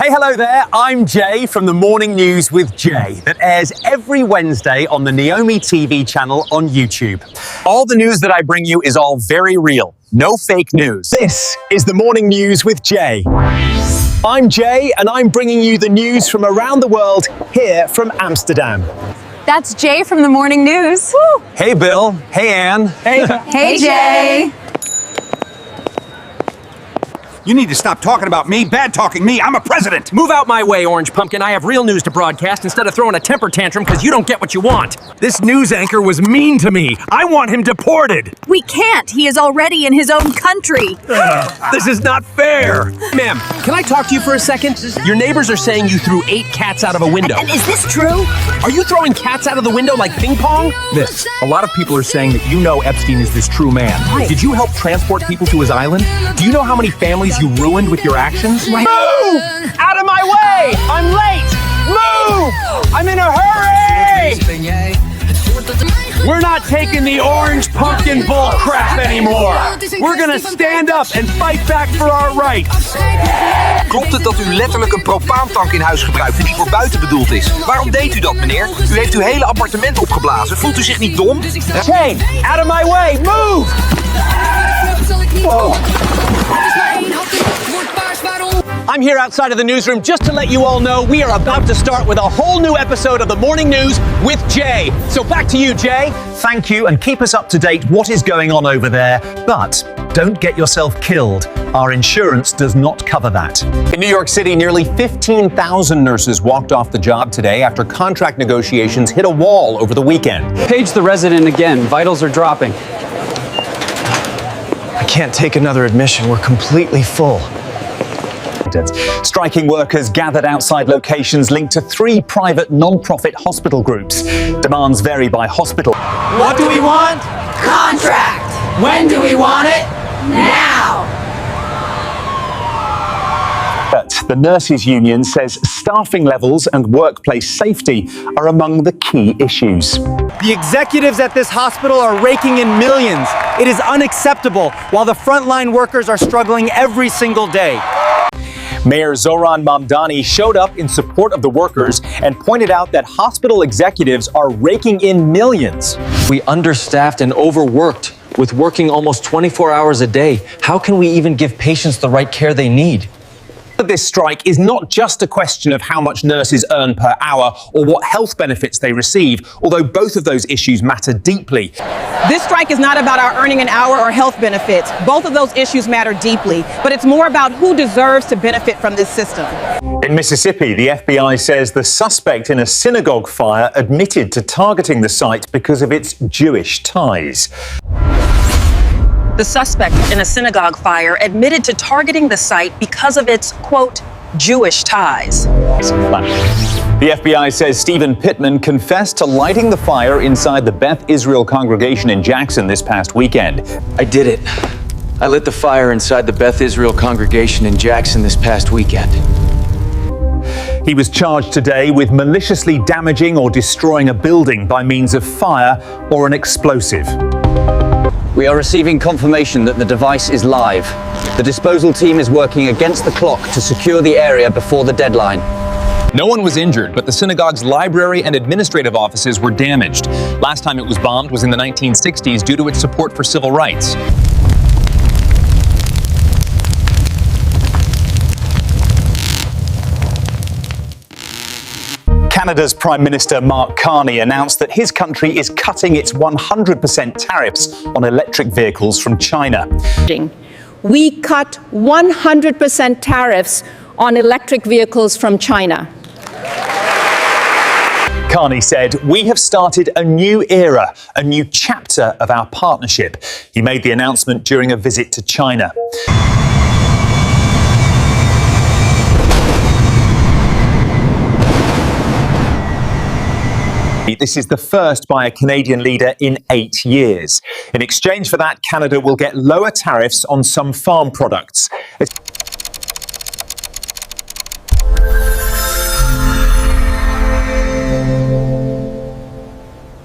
Hey, hello there. I'm Jay from the Morning News with Jay that airs every Wednesday on the Neomi TV channel on YouTube. All the news that I bring you is all very real. No fake news. This is the Morning News with Jay. I'm Jay and I'm bringing you the news from around the world here from Amsterdam. That's Jay from the Morning News. Woo. Hey, Bill. Hey, Anne. Hey, Jay. You need to stop talking about me, bad-talking me. I'm a president. Move out my way, Orange Pumpkin. I have real news to broadcast instead of throwing a temper tantrum because you don't get what you want. This news anchor was mean to me. I want him deported. We can't. He is already in his own country. This is not fair. Ma'am, can I talk to you for a second? Your neighbors are saying you threw 8 cats out of a window. And is this true? Are you throwing cats out of the window like ping pong? A lot of people are saying that you know Epstein is this true man. Right. Did you help transport people to his island? Do you know how many families you ruined with your actions? Right. Move! Out of my way! I'm late! Move! I'm in a hurry! We're not taking the orange pumpkin bull crap anymore. We're gonna stand up and fight back for our rights. Klopt het dat u letterlijk een propaantank in huis gebruikt die voor buiten bedoeld is? Waarom deed u dat, meneer? U heeft uw hele appartement opgeblazen. Voelt u zich niet dom? Shane, out of my way! Move! Whoa. I'm here outside of the newsroom just to let you all know we are about to start with a whole new episode of the Morning News with Jay. So back to you, Jay. Thank you, and keep us up to date what is going on over there. But don't get yourself killed. Our insurance does not cover that. In New York City, nearly 15,000 nurses walked off the job today after contract negotiations hit a wall over the weekend. Page the resident again. Vitals are dropping. I can't take another admission. We're completely full. Striking workers gathered outside locations linked to 3 private non-profit hospital groups. Demands vary by hospital. What do we want? Contract. When do we want it? Now. But the nurses' union says staffing levels and workplace safety are among the key issues. The executives at this hospital are raking in millions. It is unacceptable, while the frontline workers are struggling every single day. Mayor Zoran Mamdani showed up in support of the workers and pointed out that hospital executives are raking in millions. We understaffed and overworked with working almost 24 hours a day. How can we even give patients the right care they need? This strike is not just a question of how much nurses earn per hour or what health benefits they receive, although both of those issues matter deeply. This strike is not about our earning an hour or health benefits. Both of those issues matter deeply, but it's more about who deserves to benefit from this system. In Mississippi, the FBI says the suspect in a synagogue fire admitted to targeting the site because of its Jewish ties. The suspect in a synagogue fire admitted to targeting the site because of its, quote, Jewish ties. The FBI says Stephen Pittman confessed to lighting the fire inside the Beth Israel congregation in Jackson this past weekend. I did it. I lit the fire inside the Beth Israel congregation in Jackson this past weekend. He was charged today with maliciously damaging or destroying a building by means of fire or an explosive. We are receiving confirmation that the device is live. The disposal team is working against the clock to secure the area before the deadline. No one was injured, but the synagogue's library and administrative offices were damaged. Last time it was bombed was in the 1960s due to its support for civil rights. Canada's Prime Minister Mark Carney announced that his country is cutting its 100% tariffs on electric vehicles from China. We cut 100% tariffs on electric vehicles from China. Carney said, "We have started a new era, a new chapter of our partnership." He made the announcement during a visit to China. This is the first by a Canadian leader in 8 years. In exchange for that, Canada will get lower tariffs on some farm products.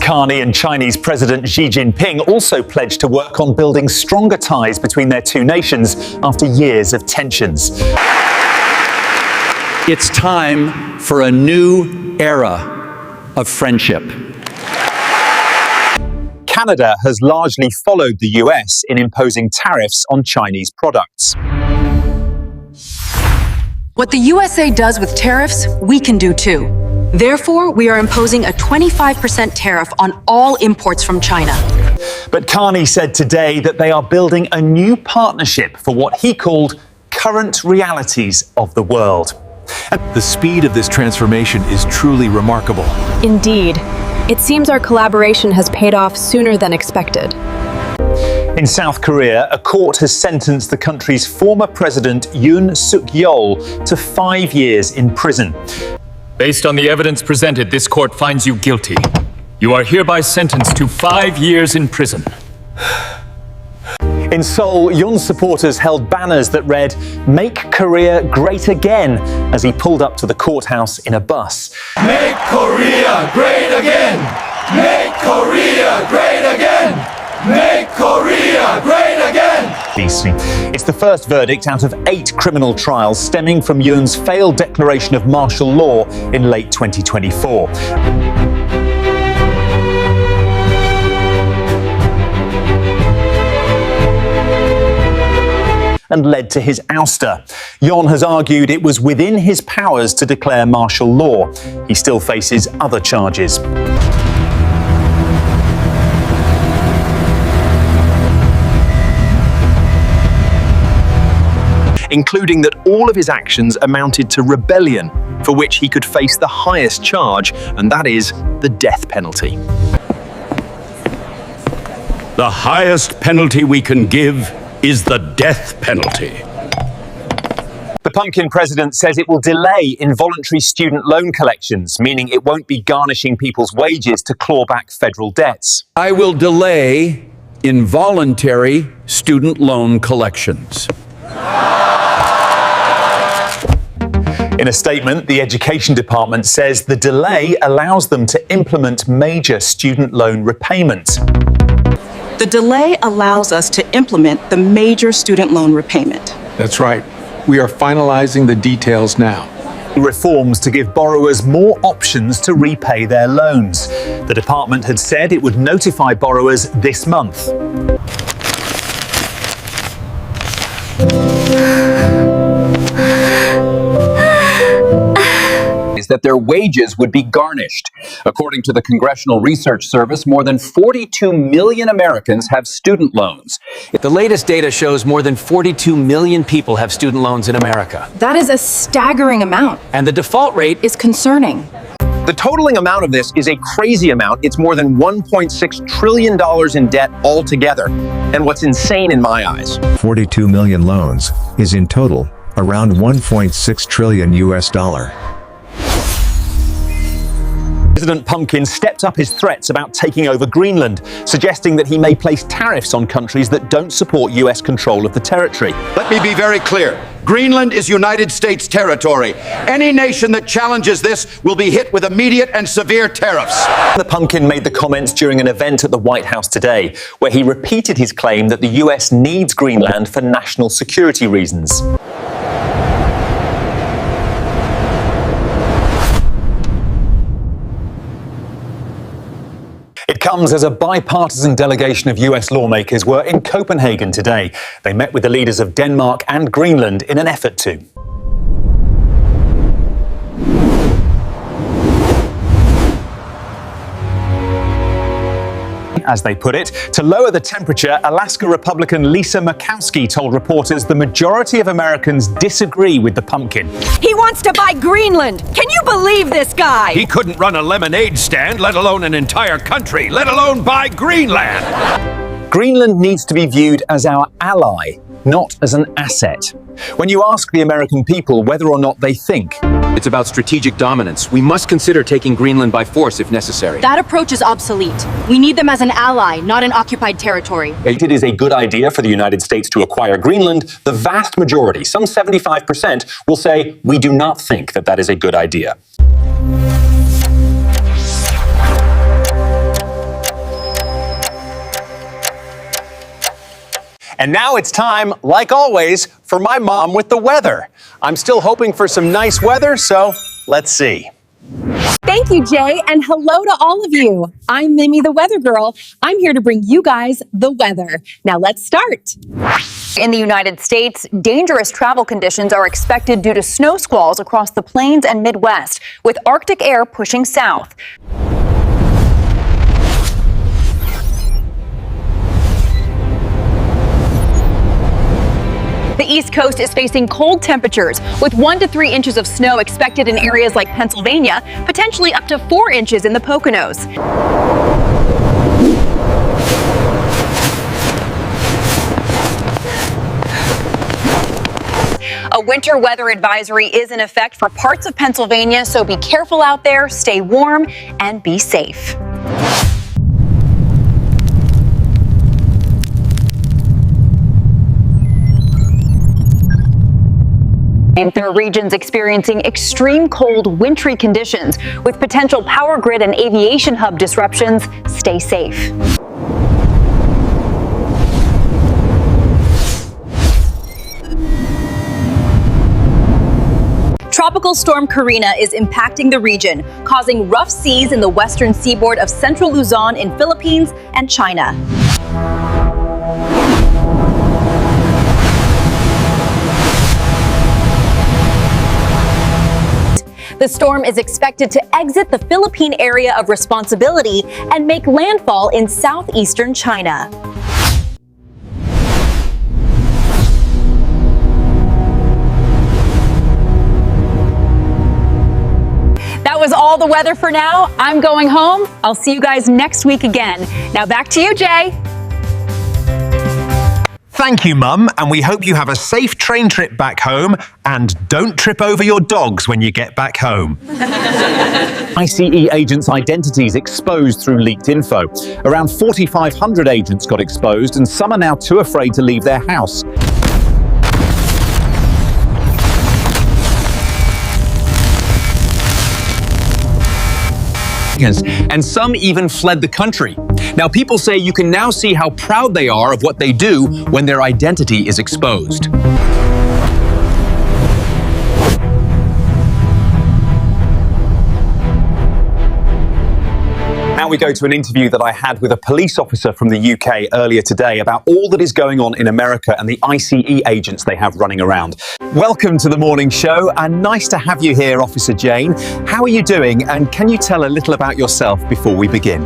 Carney and Chinese President Xi Jinping also pledged to work on building stronger ties between their two nations after years of tensions. It's time for a new era of friendship. Canada has largely followed the US in imposing tariffs on Chinese products. What the USA does with tariffs, we can do too. Therefore, we are imposing a 25% tariff on all imports from China. But Carney said today that they are building a new partnership for what he called current realities of the world. The speed of this transformation is truly remarkable. Indeed. It seems our collaboration has paid off sooner than expected. In South Korea, a court has sentenced the country's former president Yoon Suk-yeol to 5 years in prison. Based on the evidence presented, this court finds you guilty. You are hereby sentenced to 5 years in prison. In Seoul, Yoon's supporters held banners that read, "Make Korea Great Again," as he pulled up to the courthouse in a bus. Make Korea great again! Make Korea great again! Make Korea great again! It's the first verdict out of 8 criminal trials stemming from Yoon's failed declaration of martial law in late 2024. And led to his ouster. Yoon has argued it was within his powers to declare martial law. He still faces other charges. Including that all of his actions amounted to rebellion, for which he could face the highest charge, and that is the death penalty. The highest penalty we can give is the death penalty. The Pumpkin president says it will delay involuntary student loan collections, meaning it won't be garnishing people's wages to claw back federal debts. I will delay involuntary student loan collections. In a statement, the Education Department says the delay allows them to implement major student loan repayments. The delay allows us to implement the major student loan repayment. That's right. We are finalizing the details now. Reforms to give borrowers more options to repay their loans. The department had said it would notify borrowers this month. Is that their wages would be garnished. According to the Congressional Research Service, more than 42 million Americans have student loans. The latest data shows more than 42 million people have student loans in America. That is a staggering amount. And the default rate is concerning. The totaling amount of this is a crazy amount. It's more than $1.6 trillion in debt altogether. And what's insane in my eyes, 42 million loans is in total around $1.6 trillion US. President Pumpkin stepped up his threats about taking over Greenland, suggesting that he may place tariffs on countries that don't support US control of the territory. Let me be very clear. Greenland is United States territory. Any nation that challenges this will be hit with immediate and severe tariffs. The Pumpkin made the comments during an event at the White House today, where he repeated his claim that the US needs Greenland for national security reasons. It comes as a bipartisan delegation of US lawmakers were in Copenhagen today. They met with the leaders of Denmark and Greenland in an effort to as they put it, to lower the temperature. Alaska Republican Lisa Murkowski told reporters the majority of Americans disagree with the Pumpkin. He wants to buy Greenland! Can you believe this guy? He couldn't run a lemonade stand, let alone an entire country, let alone buy Greenland. Greenland needs to be viewed as our ally, not as an asset. When you ask the American people whether or not they think it's about strategic dominance, we must consider taking Greenland by force if necessary. That approach is obsolete. We need them as an ally, not an occupied territory. It is a good idea for the United States to acquire Greenland. The vast majority, some 75%, will say we do not think that that is a good idea. And now it's time, like always, for my mom with the weather. I'm still hoping for some nice weather, so let's see. Thank you, Jay, and hello to all of you. I'm Mimi the Weather Girl. I'm here to bring you guys the weather. Now let's start. In the United States, dangerous travel conditions are expected due to snow squalls across the plains and Midwest, with Arctic air pushing south. The East Coast is facing cold temperatures, with 1 to 3 inches of snow expected in areas like Pennsylvania, potentially up to 4 inches in the Poconos. A winter weather advisory is in effect for parts of Pennsylvania, so be careful out there, stay warm, and be safe. And there are regions experiencing extreme cold, wintry conditions with potential power grid and aviation hub disruptions. Stay safe. Tropical storm Karina is impacting the region, causing rough seas in the western seaboard of central Luzon in Philippines and China. The storm is expected to exit the Philippine area of responsibility and make landfall in southeastern China. That was all the weather for now. I'm going home. I'll see you guys next week again. Now back to you, Jay. Thank you, Mum, and we hope you have a safe train trip back home and don't trip over your dogs when you get back home. ICE agents' identities exposed through leaked info. Around 4,500 agents got exposed, and some are now too afraid to leave their house. And some even fled the country. Now, people say you can now see how proud they are of what they do when their identity is exposed. Now we go to an interview that I had with a police officer from the UK earlier today about all that is going on in America and the ICE agents they have running around. Welcome to the morning show, and nice to have you here, Officer Jane. How are you doing, and can you tell a little about yourself before we begin?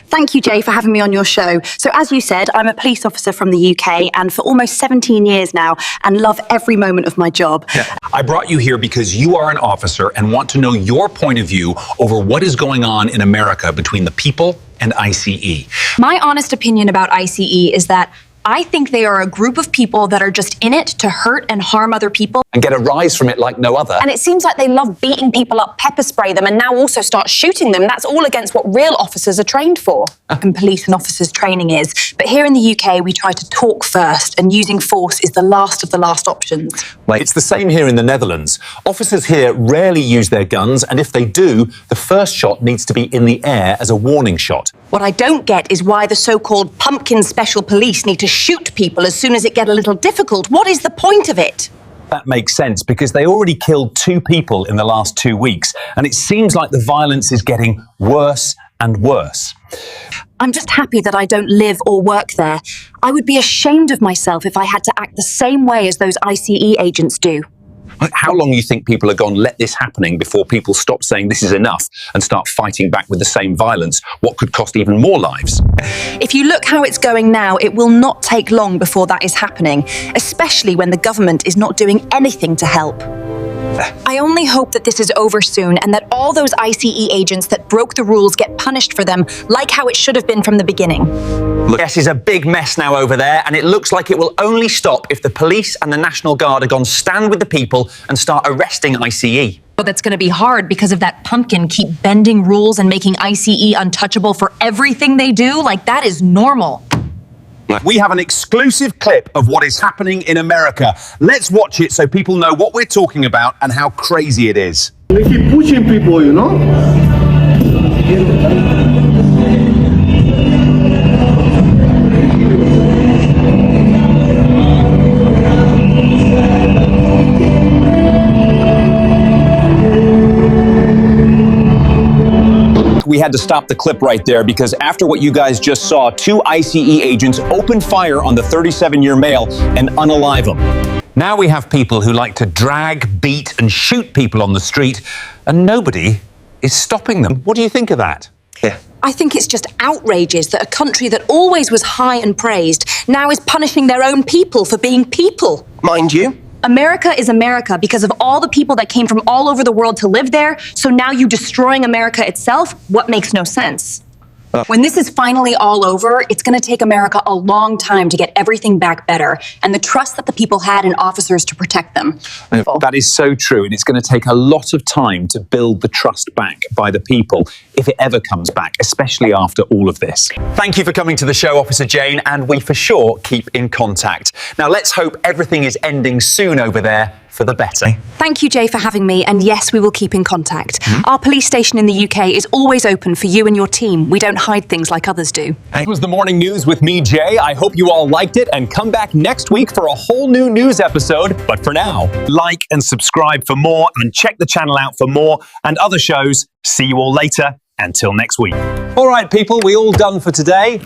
Thank you, Jay, for having me on your show. So as you said, I'm a police officer from the UK and for almost 17 years now, and love every moment of my job. I brought you here because you are an officer and want to know your point of view over what is going on in America between the people and ICE. My honest opinion about ICE is that I think they are a group of people that are just in it to hurt and harm other people. And get a rise from it like no other. And it seems like they love beating people up, pepper spray them, and now also start shooting them. That's all against what real officers are trained for. And police and officers training is. But here in the UK, we try to talk first, and using force is the last of the last options. It's the same here in the Netherlands. Officers here rarely use their guns, and if they do, the first shot needs to be in the air as a warning shot. What I don't get is why the so-called pumpkin special police need to shoot people as soon as it gets a little difficult. What is the point of it? That makes sense because they already killed 2 people in the last 2 weeks, and it seems like the violence is getting worse and worse. I'm just happy that I don't live or work there. I would be ashamed of myself if I had to act the same way as those ICE agents do. How long do you think people are going to let this happening before people stop saying this is enough and start fighting back with the same violence, what could cost even more lives? If you look how it's going now, it will not take long before that is happening, especially when the government is not doing anything to help. I only hope that this is over soon and that all those ICE agents that broke the rules get punished for them, like how it should have been from the beginning. Look, this is a big mess now over there, and it looks like it will only stop if the police and the National Guard are going to stand with the people and start arresting ICE. But that's going to be hard because of that pumpkin keep bending rules and making ICE untouchable for everything they do. Like, that is normal. We have an exclusive clip of what is happening in America. Let's watch it so people know what we're talking about and how crazy it is. They keep pushing people, you know? we had to stop the clip right there because after what you guys just saw, 2 ICE agents opened fire on the 37-year male and unalive him. Now we have people who like to drag, beat, and shoot people on the street, and nobody is stopping them. What do you think of that? Yeah. I think it's just outrageous that a country that always was high and praised now is punishing their own people for being people. Mind you, America is America because of all the people that came from all over the world to live there, so now you destroying America itself, what makes no sense? When this is finally all over, it's going to take America a long time to get everything back better and the trust that the people had in officers to protect them. That is so true, and it's going to take a lot of time to build the trust back by the people, if it ever comes back, especially after all of this. Thank you for coming to the show, Officer Jane, and we for sure keep in contact. Now let's hope everything is ending soon over there for the better. Thank you, Jay, for having me, and yes, we will keep in contact. Our police station in the UK is always open for you and your team. We don't hide things like others do. That was the morning news with me, Jay. I hope you all liked it, and come back next week for a whole new news episode. But for now, like and subscribe for more, and check the channel out for more and other shows. See you all later. Until next week. All right, people, we all done for today,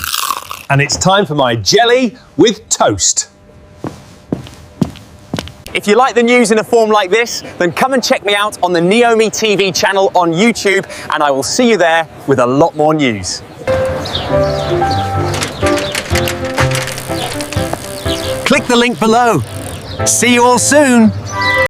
and it's time for my jelly with toast. If you like the news in a form like this, then come and check me out on the Neomi TV channel on YouTube, and I will see you there with a lot more news. Click the link below. See you all soon.